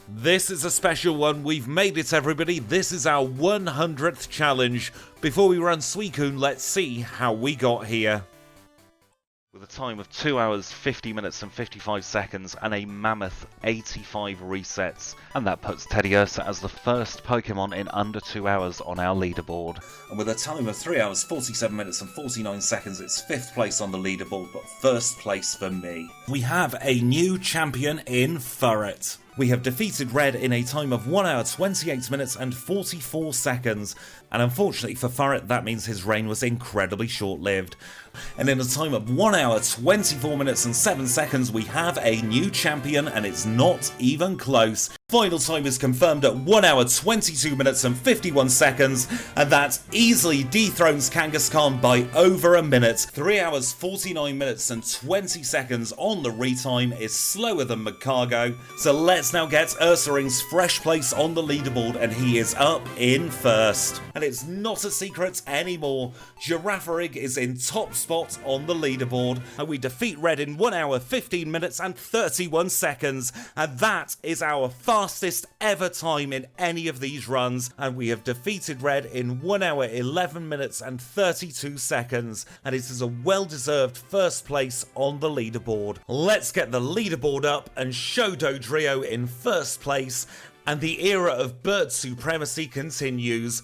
This is a special one. We've made it, everybody. This is our 100th challenge. Before we run Suicune, let's see how we got here. With a time of 2 hours, 50 minutes and 55 seconds and a mammoth 85 resets. And that puts Teddiursa as the first Pokemon in under 2 hours on our leaderboard. And with a time of 3 hours, 47 minutes and 49 seconds, it's 5th place on the leaderboard, but 1st place for me. We have a new champion in Furret. We have defeated Red in a time of 1 hour, 28 minutes and 44 seconds. And unfortunately for Furret, that means his reign was incredibly short-lived. And in a time of 1 hour, 24 minutes and 7 seconds, we have a new champion, and it's not even close. Final time is confirmed at 1 hour, 22 minutes and 51 seconds, and that easily dethrones Kangaskhan by over a minute. 3 hours, 49 minutes and 20 seconds on the retime is slower than Magcargo. So let's now get Ursaring's fresh place on the leaderboard, and he is up in first. And it's not a secret anymore. Girafarig is in top spot on the leaderboard, and we defeat Red in 1 hour, 15 minutes and 31 seconds, and that is our fastest ever time in any of these runs, and we have defeated Red in 1 hour, 11 minutes and 32 seconds, and it is a well-deserved first place on the leaderboard. Let's get the leaderboard up and show Dodrio in first place, and the era of bird supremacy continues.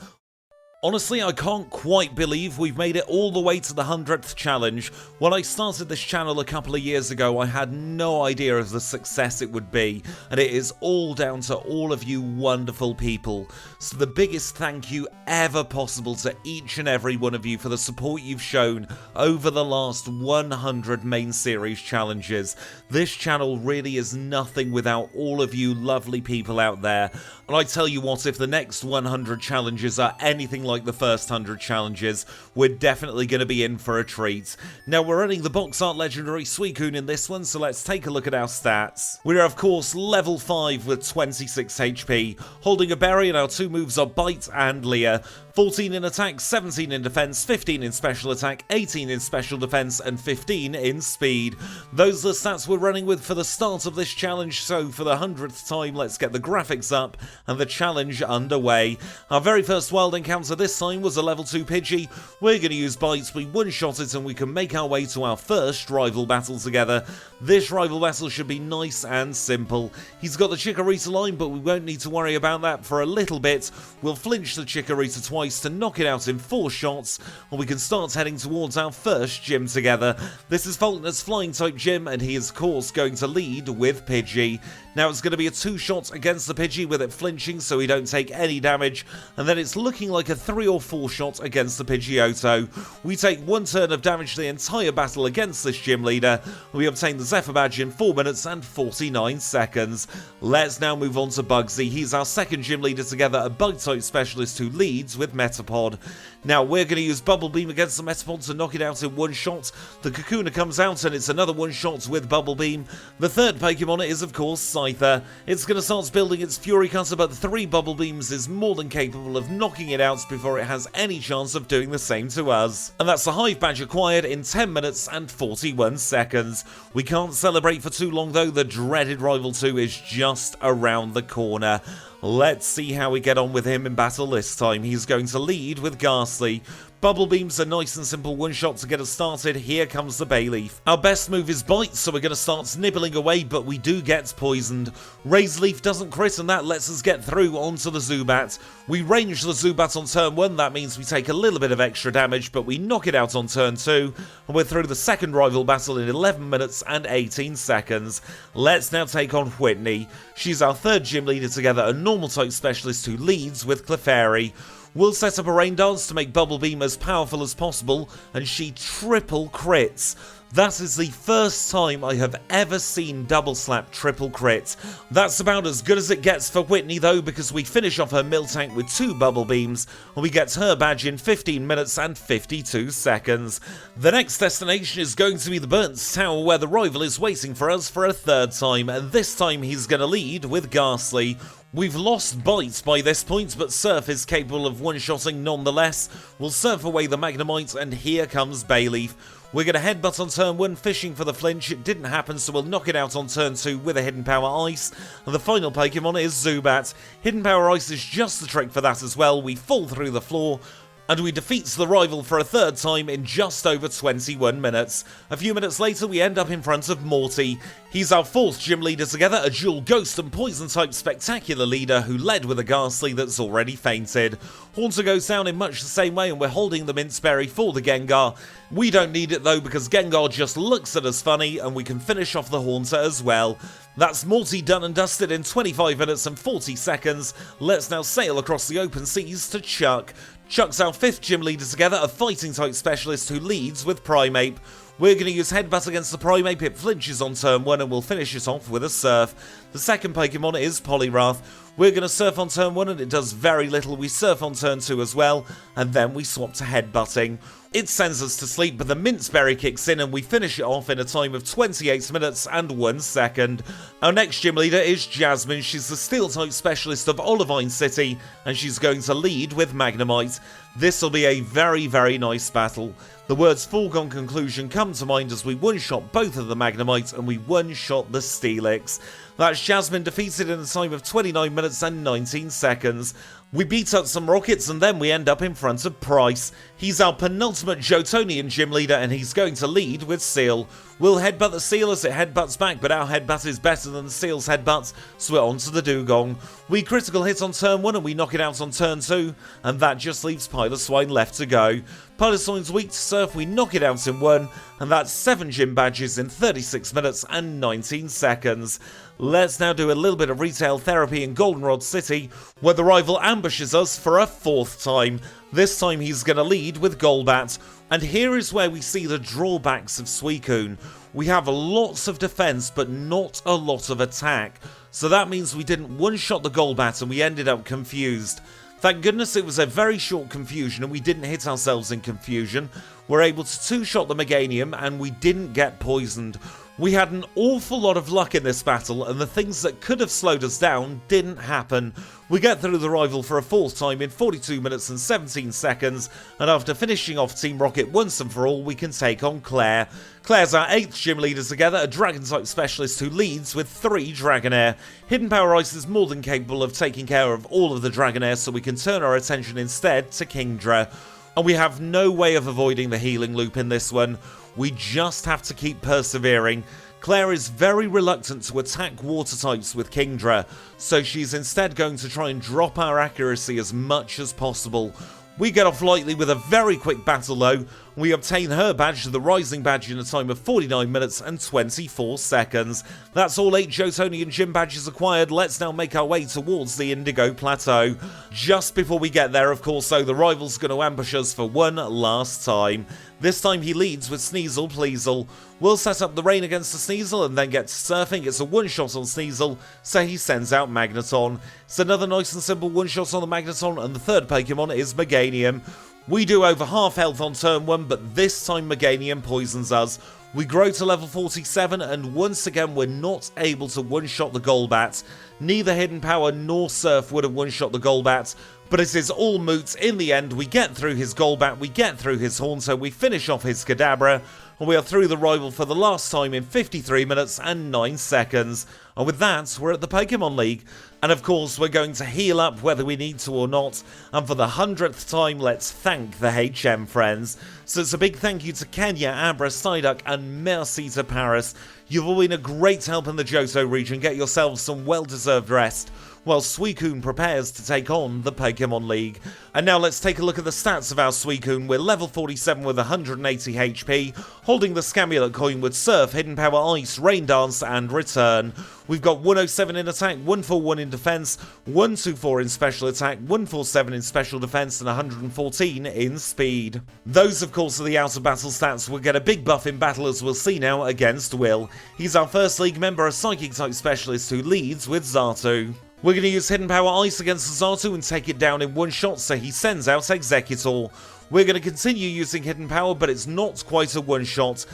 Honestly, I can't quite believe we've made it all the way to the 100th challenge. When I started this channel a couple of years ago, I had no idea of the success it would be, and it is all down to all of you wonderful people. So the biggest thank you ever possible to each and every one of you for the support you've shown over the last 100 main series challenges. This channel really is nothing without all of you lovely people out there. And I tell you what, if the next 100 challenges are anything like the first 100 challenges, we're definitely going to be in for a treat. Now, we're running the box art legendary Suicune in this one, so let's take a look at our stats. We're of course level 5 with 26 HP, holding a berry, and our two moves are Bite and Leer. 14 in attack, 17 in defense, 15 in special attack, 18 in special defense, and 15 in speed. Those are the stats we're running with for the start of this challenge, so for the 100th time, let's get the graphics up and the challenge underway. Our very first wild encounter this time was a level 2 Pidgey. We're going to use Bites, we one-shot it, and we can make our way to our first rival battle together. This rival battle should be nice and simple. He's got the Chikorita line, but we won't need to worry about that for a little bit. We'll flinch the Chikorita twice to knock it out in 4 shots, and we can start heading towards our first gym together. This is Faulkner's flying type gym, and he is of course going to lead with Pidgey. Now it's going to be a 2-shot against the Pidgey with it flinching so we don't take any damage, and then it's looking like a 3 or 4 shot against the Pidgeotto. We take 1 turn of damage the entire battle against this gym leader. We obtain the Zephyr badge in 4 minutes and 49 seconds. Let's now move on to Bugsy. He's our second gym leader together, a bug type specialist who leads with Metapod. Now we're going to use Bubble Beam against the Metapod to knock it out in 1 shot. The Kakuna comes out and it's another 1 shot with Bubble Beam. The third Pokemon is of course Scyther. It's going to start building its Fury Cutter, but 3 Bubble Beams is more than capable of knocking it out before it has any chance of doing the same to us. And that's the Hive badge acquired in 10 minutes and 41 seconds. We can't celebrate for too long though, the dreaded Rival 2 is just around the corner. Let's see how we get on with him in battle this time. He's going to lead with Ghastly. Bubble Beam's a nice and simple one-shot to get us started. Here comes the Bayleaf. Our best move is Bite, so we're going to start nibbling away, but we do get poisoned. Razor Leaf doesn't crit, and that lets us get through onto the Zubat. We range the Zubat on turn 1, that means we take a little bit of extra damage, but we knock it out on turn 2, and we're through the second rival battle in 11 minutes and 18 seconds. Let's now take on Whitney. She's our third gym leader together, a normal type specialist who leads with Clefairy. We'll set up a Rain Dance to make Bubble Beam as powerful as possible, and she triple crits. That is the first time I have ever seen Double Slap triple crit. That's about as good as it gets for Whitney though, because we finish off her Miltank with 2 Bubble Beams, and we get her badge in 15 minutes and 52 seconds. The next destination is going to be the Burnt Tower, where the rival is waiting for us for a 3rd time, and this time he's going to lead with Ghastly. We've lost Bite by this point, but Surf is capable of one-shotting nonetheless. We'll surf away the Magnemite, and here comes Bayleaf. We're going to headbutt on turn 1, fishing for the flinch. It didn't happen, so we'll knock it out on turn 2 with a Hidden Power Ice. And the final Pokemon is Zubat. Hidden Power Ice is just the trick for that as well. We fall through the floor, and we defeat the rival for a third time in just over 21 minutes. A few minutes later, we end up in front of Morty. He's our fourth gym leader together, a dual ghost and poison type spectacular leader who led with a Ghastly that's already fainted. Haunter goes down in much the same way, and we're holding the Mince Berry for the Gengar. We don't need it though, because Gengar just looks at us funny, and we can finish off the Haunter as well. That's Morty done and dusted in 25 minutes and 40 seconds. Let's now sail across the open seas to Chuck. Chuck's our fifth gym leader together, a fighting type specialist who leads with Primeape. We're going to use Headbutt against the Primeape. It flinches on turn 1 and we'll finish it off with a Surf. The second Pokemon is Poliwrath. We're going to Surf on turn 1 and it does very little. We Surf on turn 2 as well, and then we swap to Headbutting. It sends us to sleep, but the Mince Berry kicks in and we finish it off in a time of 28 minutes and 1 second. Our next gym leader is Jasmine. She's the Steel-type specialist of Olivine City, and she's going to lead with Magnemite. This will be a very, very nice battle. The words foregone conclusion come to mind as we one-shot both of the Magnemites and we one-shot the Steelix. That's Jasmine defeated in a time of 29 minutes and 19 seconds. We beat up some Rockets and then we end up in front of Pryce. He's our penultimate Jotonian gym leader and he's going to lead with Seal. We'll headbutt the Seal as it headbutts back, but our headbutt is better than the Seal's headbutt, so we're on to the Dugong. We critical hit on turn 1 and we knock it out on turn 2, and that just leaves Piloswine left to go. Piloswine's weak to Surf, we knock it out in 1, and that's 7 gym badges in 36 minutes and 19 seconds. Let's now do a little bit of retail therapy in Goldenrod City, where the rival ambushes us for a fourth time. This time he's going to lead with Golbat. And here is where we see the drawbacks of Suicune. We have lots of defense, but not a lot of attack. So that means we didn't one-shot the Golbat and we ended up confused. Thank goodness it was a very short confusion and we didn't hit ourselves in confusion. We're able to two-shot the Meganium and we didn't get poisoned. We had an awful lot of luck in this battle, and the things that could have slowed us down didn't happen. We get through the rival for a fourth time in 42 minutes and 17 seconds, and after finishing off Team Rocket once and for all, we can take on Clair. Clair's our 8th gym leader together, a Dragon-type specialist who leads with 3 Dragonair. Hidden Power Ice is more than capable of taking care of all of the Dragonair, so we can turn our attention instead to Kingdra. And we have no way of avoiding the healing loop in this one. We just have to keep persevering. Clair is very reluctant to attack water types with Kingdra, so she's instead going to try and drop our accuracy as much as possible. We get off lightly with a very quick battle though. We obtain her badge, the Rising badge, in a time of 49 minutes and 24 seconds. That's all 8 Jotonian gym badges acquired. Let's now make our way towards the Indigo Plateau. Just before we get there, of course, though, the rival's going to ambush us for one last time. This time he leads with Sneasel Pleasel. We'll set up the rain against the Sneasel and then get surfing. It's a one-shot on Sneasel, so he sends out Magneton. It's another nice and simple one-shot on the Magneton, and the third Pokemon is Meganium. We do over half health on turn 1, but this time Meganium poisons us. We grow to level 47, and once again we're not able to one-shot the Golbat. Neither Hidden Power nor Surf would have one-shot the Golbat, but it is all moot. In the end, we get through his Golbat, we get through his Haunter, we finish off his Kadabra, and we are through the rival for the last time in 53 minutes and 9 seconds. And with that, we're at the Pokemon League. And of course, we're going to heal up whether we need to or not. And for the 100th time, let's thank the HM friends. So it's a big thank you to Kenya, Abra, Psyduck, and merci to Paris. You've all been a great help in the Johto region. Get yourselves some well-deserved rest, while Suicune prepares to take on the Pokemon League. And now let's take a look at the stats of our Suicune. We're level 47 with 180 HP, holding the Scamulet coin with Surf, Hidden Power Ice, Rain Dance, and Return. We've got 107 in attack, 141 in defense, 124 in special attack, 147 in special defense, and 114 in speed. Those, of course, are the out of battle stats. We'll get a big buff in battle, as we'll see now, against Will. He's our first league member, a Psychic type specialist who leads with Xatu. We're going to use Hidden Power Ice against Xatu and take it down in one shot, so he sends out Executor. We're going to continue using Hidden Power, but it's not quite a one shot.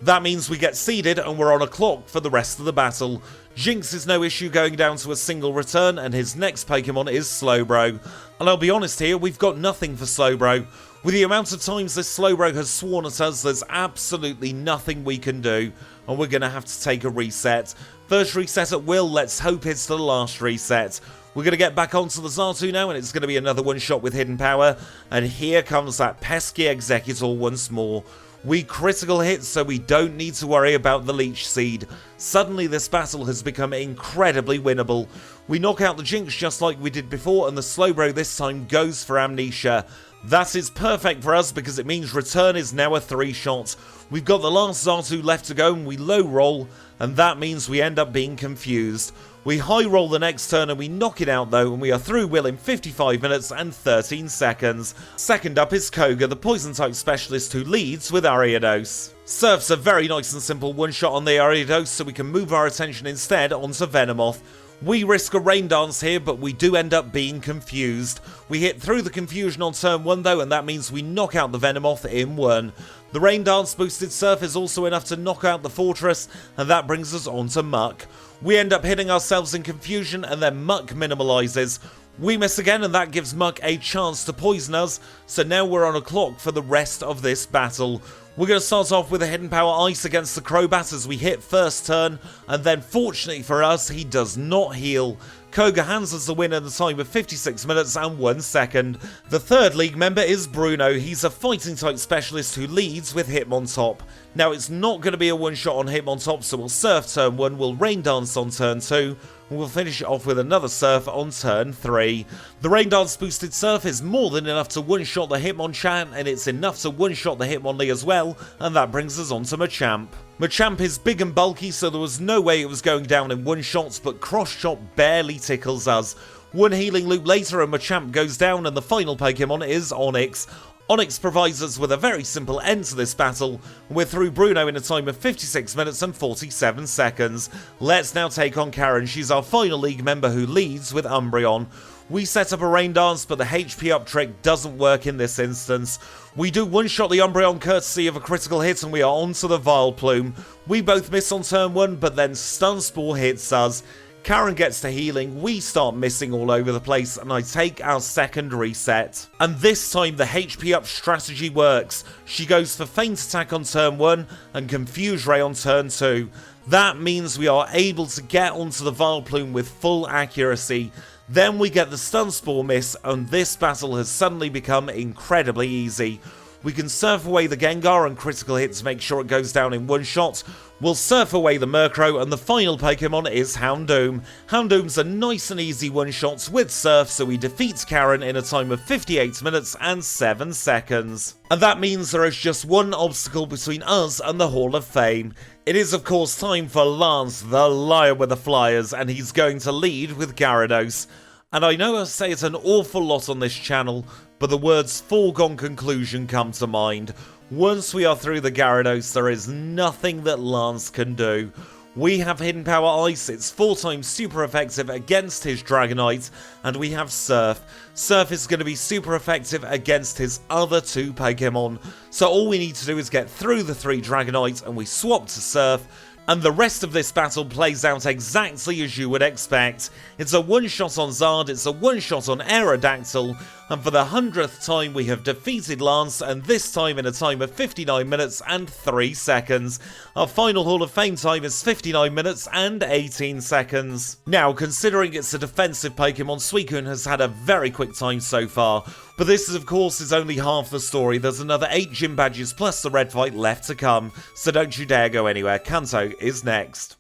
That means we get seeded and we're on a clock for the rest of the battle. Jinx is no issue going down to a single return, and his next Pokemon is Slowbro. And I'll be honest here, we've got nothing for Slowbro. With the amount of times this Slowbro has sworn at us, there's absolutely nothing we can do, and we're going to have to take a reset. First reset at will, let's hope it's the last reset. We're going to get back onto the Xatu now, and it's going to be another one-shot with Hidden Power, and here comes that pesky Executor once more. We critical hit, so we don't need to worry about the Leech Seed. Suddenly this battle has become incredibly winnable. We knock out the Jinx just like we did before, and the Slowbro this time goes for Amnesia. That is perfect for us because it means return is now a 3-shot. We've got the last Xatu left to go and we low roll, and that means we end up being confused. We high roll the next turn and we knock it out though, and we are through Will in 55 minutes and 13 seconds. Second up is Koga, the poison type specialist who leads with Ariados. Surf's a very nice and simple one-shot on the Ariados, so we can move our attention instead onto Venomoth. We risk a Rain Dance here, but we do end up being confused. We hit through the confusion on turn 1 though, and that means we knock out the Venomoth in 1. The Rain Dance boosted Surf is also enough to knock out the Fortress, and that brings us on to Muck. We end up hitting ourselves in confusion, and then Muck minimalizes. We miss again, and that gives Muck a chance to poison us, so now we're on a clock for the rest of this battle. We're going to start off with a Hidden Power Ice against the Crobat as we hit first turn, and then fortunately for us, he does not heal. Koga hands us the win in a time of 56 minutes and 1 second. The third league member is Bruno. He's a fighting type specialist who leads with Hitmontop. Now it's not going to be a one-shot on Hitmontop, so we'll Surf turn 1, we'll Rain Dance on turn 2, and we'll finish it off with another Surf on turn 3. The Rain Dance boosted Surf is more than enough to one-shot the Hitmonchan, and it's enough to one-shot the Hitmonlee as well, and that brings us on to Machamp. Machamp is big and bulky, so there was no way it was going down in one shots, but cross shot barely tickles us. One healing loop later and Machamp goes down, and the final Pokemon is Onix. Onix provides us with a very simple end to this battle. We're through Bruno in a time of 56 minutes and 47 seconds. Let's now take on Karen. She's our final league member who leads with Umbreon. We set up a Rain Dance, but the HP up trick doesn't work in this instance. We do one-shot the Umbreon courtesy of a critical hit, and we are on to the Vileplume. We both miss on turn 1, but then Stun Spore hits us. Karen gets to healing, we start missing all over the place, and I take our second reset. And this time the HP up strategy works. She goes for Feint Attack on turn 1 and Confuse Ray on turn 2. That means we are able to get onto the Vileplume with full accuracy. Then we get the Stun Spore miss, and this battle has suddenly become incredibly easy. We can surf away the Gengar and critical hit to make sure it goes down in one shot. We'll surf away the Murkrow, and the final Pokemon is Houndoom. Houndoom's a nice and easy one-shot with Surf, so we defeat Karen in a time of 58 minutes and 7 seconds. And that means there is just one obstacle between us and the Hall of Fame. It is of course time for Lance, the Lion with the Flyers, and he's going to lead with Gyarados. And I know I say it an awful lot on this channel, but the words foregone conclusion come to mind. Once we are through the Gyarados, there is nothing that Lance can do. We have Hidden Power Ice, it's 4 times super effective against his Dragonite, and we have Surf. Surf is going to be super effective against his other 2 Pokemon, so all we need to do is get through the 3 Dragonites and we swap to Surf, and the rest of this battle plays out exactly as you would expect. It's a one-shot on Zard, it's a one-shot on Aerodactyl, and for the 100th time we have defeated Lance, and this time in a time of 59 minutes and 3 seconds. Our final Hall of Fame time is 59 minutes and 18 seconds. Now, considering it's a defensive Pokemon, Suicune has had a very quick time so far, but this of course is only half the story. There's another 8 gym badges plus the red fight left to come, so don't you dare go anywhere. Kanto is next.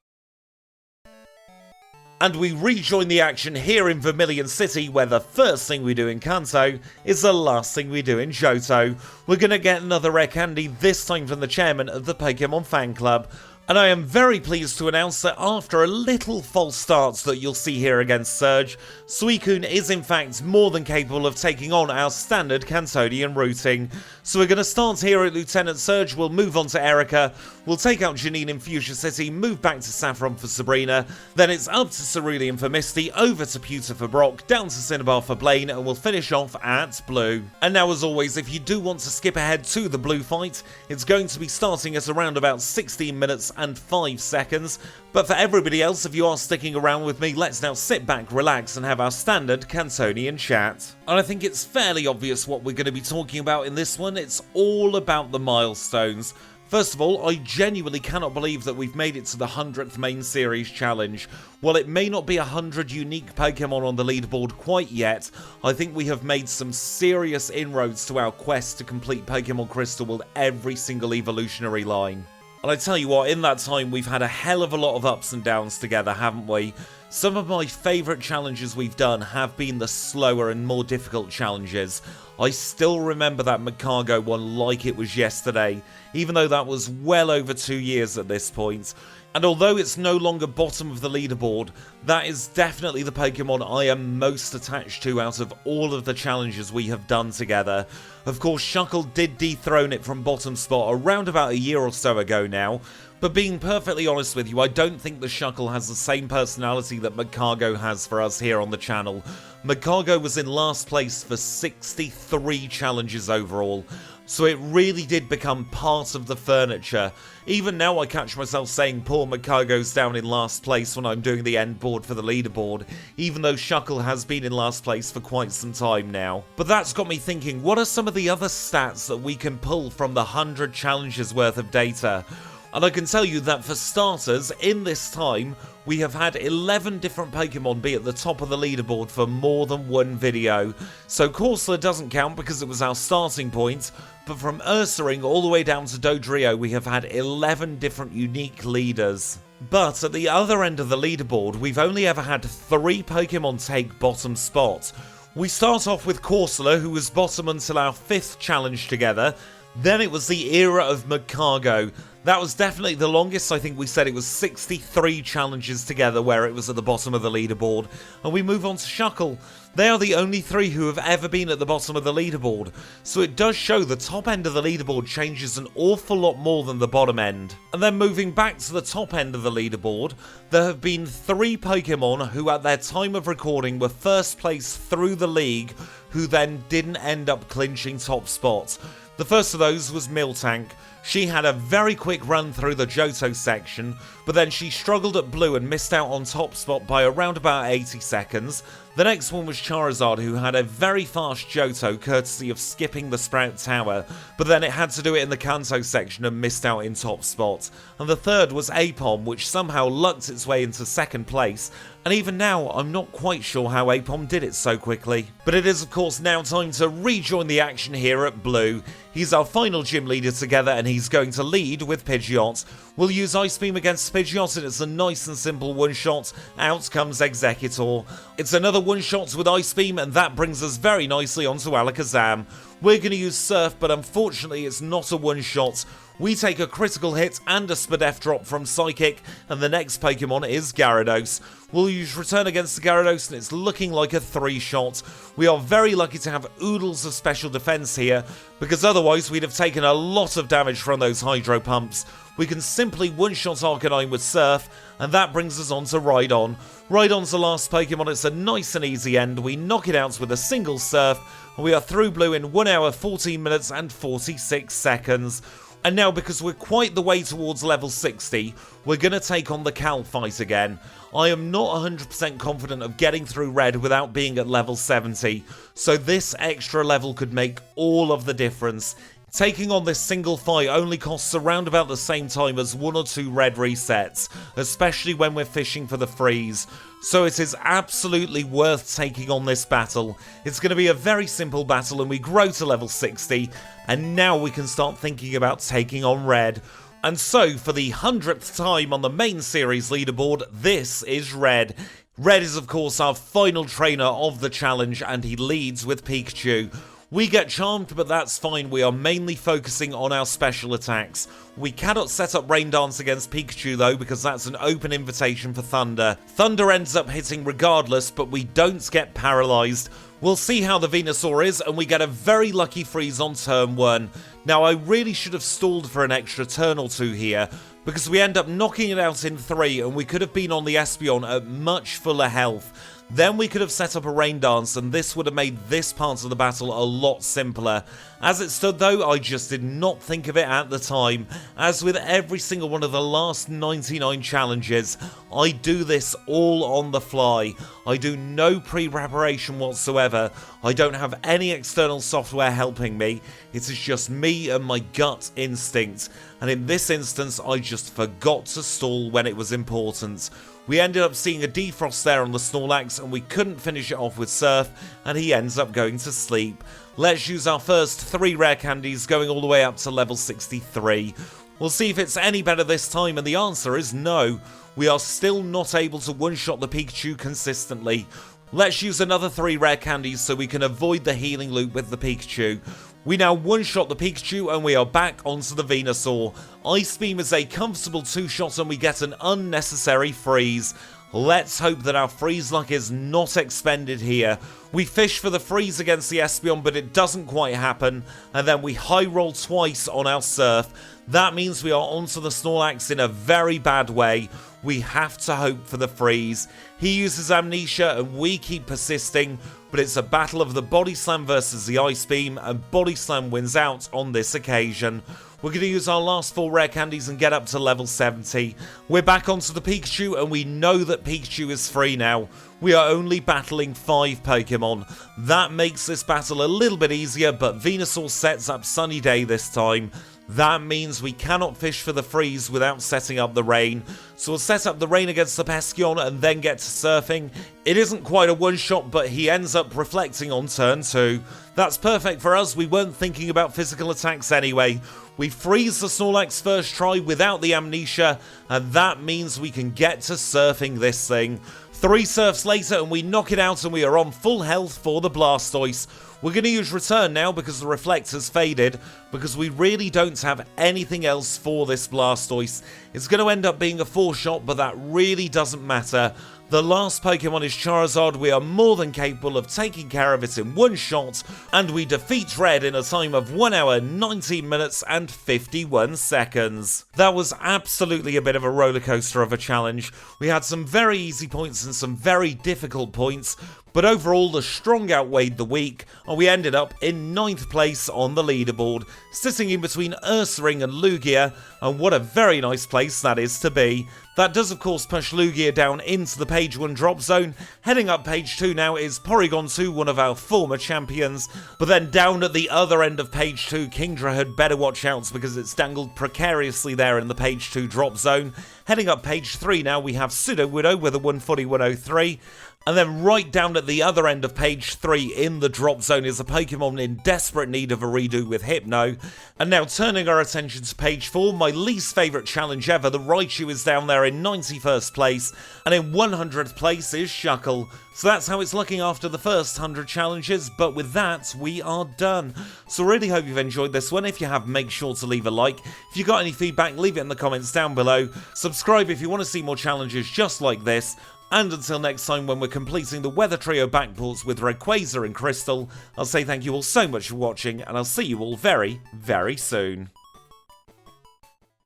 And we rejoin the action here in Vermilion City, where the first thing we do in Kanto is the last thing we do in Johto. We're going to get another rare candy, this time from the chairman of the Pokemon fan club. And I am very pleased to announce that after a little false start that you'll see here against Surge, Suicune is in fact more than capable of taking on our standard Kantonian routing. So we're going to start here at Lieutenant Surge, we'll move on to Erica, we'll take out Janine in Fuchsia City, move back to Saffron for Sabrina, then it's up to Cerulean for Misty, over to Pewter for Brock, down to Cinnabar for Blaine, and we'll finish off at Blue. And now as always, if you do want to skip ahead to the Blue fight, it's going to be starting at around about 16 minutes and 5 seconds, but for everybody else, if you are sticking around with me, let's now sit back, relax, and have our standard Kantonian chat. And I think it's fairly obvious what we're going to be talking about in this one. It's all about the milestones. First of all, I genuinely cannot believe that we've made it to the 100th main series challenge. While it may not be 100 unique Pokemon on the leaderboard quite yet, I think we have made some serious inroads to our quest to complete Pokemon Crystal with every single evolutionary line. And I tell you what, in that time we've had a hell of a lot of ups and downs together, haven't we? Some of my favourite challenges we've done have been the slower and more difficult challenges. I still remember that Magcargo one like it was yesterday, even though that was well over 2 years at this point. And although it's no longer bottom of the leaderboard, that is definitely the Pokemon I am most attached to out of all of the challenges we have done together. Of course, Shuckle did dethrone it from bottom spot around about a year or so ago now, but being perfectly honest with you, I don't think the Shuckle has the same personality that Magcargo has for us here on the channel. Magcargo was in last place for 63 challenges overall, so it really did become part of the furniture. Even now I catch myself saying poor Magcargo's down in last place when I'm doing the end board for the leaderboard, even though Shuckle has been in last place for quite some time now. But that's got me thinking, what are some of the other stats that we can pull from the 100 challenges worth of data? And I can tell you that for starters, in this time, we have had 11 different Pokemon be at the top of the leaderboard for more than one video. So Corsola doesn't count because it was our starting point, but from Ursaring all the way down to Dodrio, we have had 11 different unique leaders. But at the other end of the leaderboard, we've only ever had 3 Pokemon take bottom spot. We start off with Corsola, who was bottom until our 5th challenge together. Then it was the era of Magcargo. That was definitely the longest. I think we said it was 63 challenges together where it was at the bottom of the leaderboard. And we move on to Shuckle. They are the only 3 who have ever been at the bottom of the leaderboard. So it does show the top end of the leaderboard changes an awful lot more than the bottom end. And then moving back to the top end of the leaderboard, there have been 3 Pokemon who at their time of recording were first place through the league, who then didn't end up clinching top spots. The first of those was Miltank. She had a very quick run through the Johto section, but then she struggled at Blue and missed out on top spot by around about 80 seconds. The next one was Charizard, who had a very fast Johto courtesy of skipping the Sprout Tower, but then it had to do it in the Kanto section and missed out in top spot. And the third was Apom, which somehow lucked its way into second place, and even now I'm not quite sure how Apom did it so quickly. But it is of course now time to rejoin the action here at Blue. He's our final gym leader together and he's going to lead with Pidgeot. We'll use Ice Beam against Pidgeot and it's a nice and simple one-shot. Out comes Executor. It's another one-shot with Ice Beam and that brings us very nicely onto Alakazam. We're going to use Surf, but unfortunately it's not a one-shot. We take a critical hit and a Spadef drop from Psychic, and the next Pokemon is Gyarados. We'll use Return against the Gyarados, and it's looking like a 3-shot. We are very lucky to have oodles of special defense here, because otherwise we'd have taken a lot of damage from those Hydro Pumps. We can simply one-shot Arcanine with Surf, and that brings us on to Rhydon. Rhydon's the last Pokemon, it's a nice and easy end. We knock it out with a single Surf, and we are through Blue in 1 hour, 14 minutes and 46 seconds. And now, because we're quite the way towards level 60, we're going to take on the Cal fight again. I am not 100% confident of getting through Red without being at level 70, so this extra level could make all of the difference. Taking on this single fight only costs around about the same time as 1 or 2 red resets, especially when we're fishing for the freeze. So it is absolutely worth taking on this battle. It's going to be a very simple battle and we grow to level 60, and now we can start thinking about taking on Red. And so, for the 100th time on the main series leaderboard, this is Red. Red is of course our final trainer of the challenge and he leads with Pikachu. We get charmed, but that's fine. We are mainly focusing on our special attacks. We cannot set up Rain Dance against Pikachu though, because that's an open invitation for Thunder. Thunder ends up hitting regardless, but we don't get paralyzed. We'll see how the Venusaur is, and we get a very lucky freeze on turn 1. Now, I really should have stalled for an extra turn or two here, because we end up knocking it out in 3, and we could have been on the Espeon at much fuller health. Then we could have set up a Rain Dance, and this would have made this part of the battle a lot simpler. As it stood though, I just did not think of it at the time. As with every single one of the last 99 challenges, I do this all on the fly. I do no pre-preparation whatsoever. I don't have any external software helping me. It is just me and my gut instinct. And in this instance, I just forgot to stall when it was important. We ended up seeing a defrost there on the Snorlax, and we couldn't finish it off with Surf, and he ends up going to sleep. Let's use our first 3 rare candies, going all the way up to level 63. We'll see if it's any better this time, and the answer is no. We are still not able to one-shot the Pikachu consistently. Let's use another 3 rare candies so we can avoid the healing loop with the Pikachu. We now one-shot the Pikachu, and we are back onto the Venusaur. Ice Beam is a comfortable 2-shot, and we get an unnecessary freeze. Let's hope that our freeze luck is not expended here. We fish for the freeze against the Espeon, but it doesn't quite happen, and then we high roll twice on our Surf. That means we are onto the Snorlax in a very bad way. We have to hope for the freeze. He uses Amnesia, and we keep persisting, but it's a battle of the Body Slam versus the Ice Beam, and Body Slam wins out on this occasion. We're going to use our last 4 rare candies and get up to level 70. We're back onto the Pikachu, and we know that Pikachu is free now. We are only battling 5 Pokemon. That makes this battle a little bit easier, but Venusaur sets up Sunny Day this time. That means we cannot fish for the freeze without setting up the rain. So we'll set up the rain against the Pescion and then get to surfing. It isn't quite a one-shot, but he ends up reflecting on turn 2. That's perfect for us. We weren't thinking about physical attacks anyway. We freeze the Snorlax first try without the Amnesia, and that means we can get to surfing this thing. 3 surfs later, and we knock it out, and we are on full health for the Blastoise. We're going to use Return now because the Reflect has faded, because we really don't have anything else for this Blastoise. It's going to end up being a 4-shot, but that really doesn't matter. The last Pokemon is Charizard. We are more than capable of taking care of it in 1 shot, and we defeat Red in a time of 1 hour, 19 minutes and 51 seconds. That was absolutely a bit of a rollercoaster of a challenge. We had some very easy points and some very difficult points, but overall the strong outweighed the weak, and we ended up in 9th place on the leaderboard, sitting in between Ursaring and Lugia, and what a very nice place that is to be. That does of course push Lugia down into the page 1 drop zone. Heading up page 2 now is Porygon 2, one of our former champions, but then down at the other end of page 2, Kingdra had better watch out because it's dangled precariously there in the page 2 drop zone. Heading up page 3 now we have Sudowoodo with a 140-103. And then right down at the other end of page 3 in the drop zone is a Pokemon in desperate need of a redo with Hypno. And now turning our attention to page 4, my least favourite challenge ever, the Raichu is down there in 91st place, and in 100th place is Shuckle. So that's how it's looking after the first 100 challenges, but with that, we are done. So really hope you've enjoyed this one. If you have, make sure to leave a like. If you've got any feedback, leave it in the comments down below. Subscribe if you want to see more challenges just like this. And until next time when we're completing the Weather Trio backports with Rayquaza and Crystal, I'll say thank you all so much for watching, and I'll see you all very, very soon.